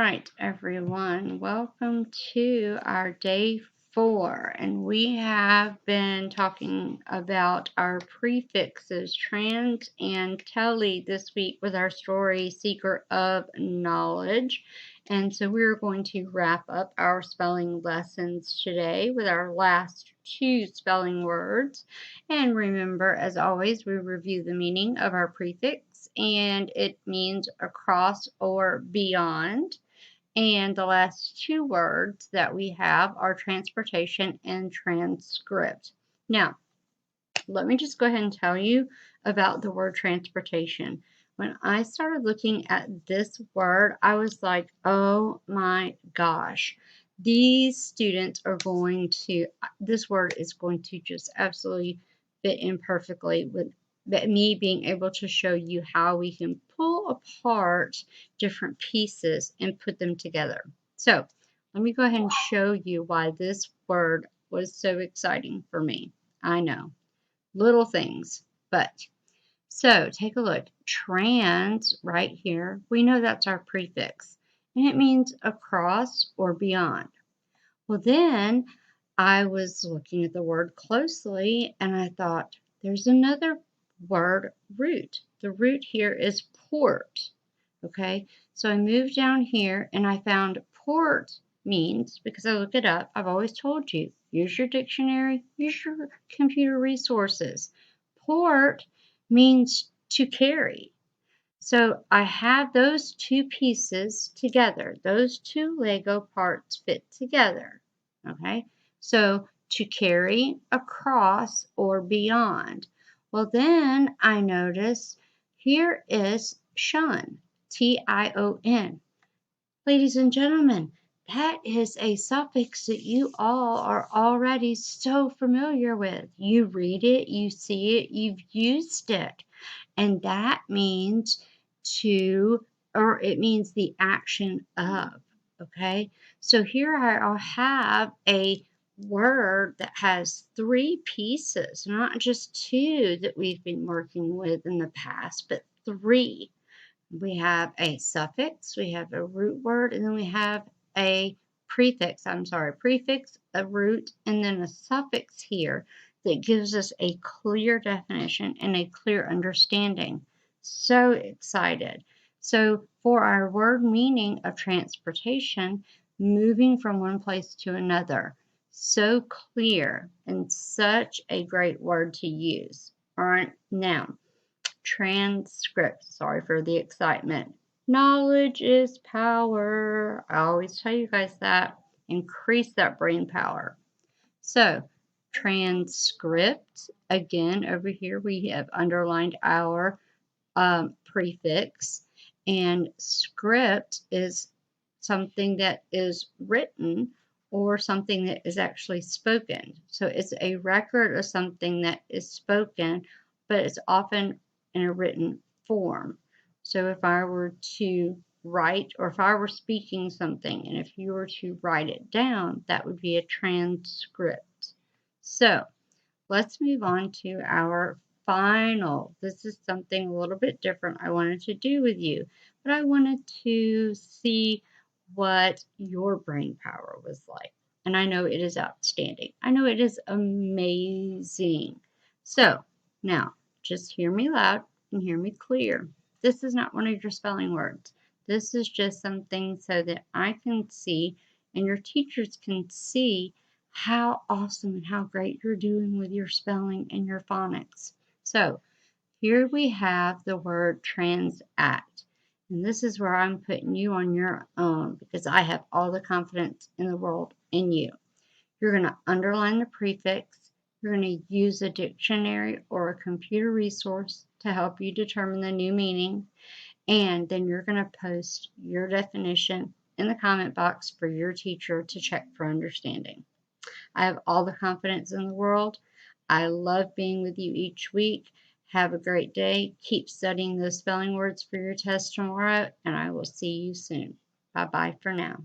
right, everyone, welcome to our day 4, and we have been talking about our prefixes, trans and tele, this week with our story, Seeker of Knowledge. And so we're going to wrap up our spelling lessons today with our last 2 spelling words. And remember, as always, we review the meaning of our prefix, and it means across or beyond. And the last 2 words that we have are transportation and transcript. Now, let me just go ahead and tell you about the word transportation. When I started looking at this word, I was like, oh my gosh, these students are going to, this word is going to just absolutely fit in perfectly with me being able to show you how we can pull apart different pieces and put them together. So let me go ahead and show you why this word was so exciting for me. I know. Little things, but so take a look. Trans right here, we know that's our prefix, and it means across or beyond. Well, then I was looking at the word closely and I thought there's another word, root. The root here is port. Okay, so I moved down here and I found port means, because I looked it up, I've always told you, use your dictionary, use your computer resources. Port means to carry. So I have those 2 pieces together. Those 2 Lego parts fit together. Okay, so to carry, across, or beyond. Well, then I notice here is shun. Tion. Ladies and gentlemen, that is a suffix that you all are already so familiar with. You read it, you see it, you've used it. And that means to, or it means the action of. Okay? So here I'll have a word that has 3 pieces, not just 2 that we've been working with in the past, but 3. We have a suffix, we have a root word, and then we have a prefix, a root, and then a suffix here that gives us a clear definition and a clear understanding. So excited. So for our word meaning of transportation, moving from one place to another, so clear and such a great word to use. All right, now, transcript. Sorry for the excitement. Knowledge is power. I always tell you guys that. Increase that brain power. So, transcript. Again, over here we have underlined our prefix. And script is something that is written or something that is actually spoken. So it's a record of something that is spoken, but it's often in a written form. So if I were to write, or if I were speaking something, and if you were to write it down, that would be a transcript. So let's move on to our final. This is something a little bit different I wanted to do with you, but I wanted to see what your brain power was like. And I know it is outstanding. I know it is amazing. So now just hear me loud and hear me clear. This is not one of your spelling words. This is just something so that I can see and your teachers can see how awesome and how great you're doing with your spelling and your phonics. So here we have the word transact. And this is where I'm putting you on your own because I have all the confidence in the world in you. You're going to underline the prefix. You're going to use a dictionary or a computer resource to help you determine the new meaning. And then you're going to post your definition in the comment box for your teacher to check for understanding. I have all the confidence in the world. I love being with you each week. Have a great day. Keep studying those spelling words for your test tomorrow, and I will see you soon. Bye-bye for now.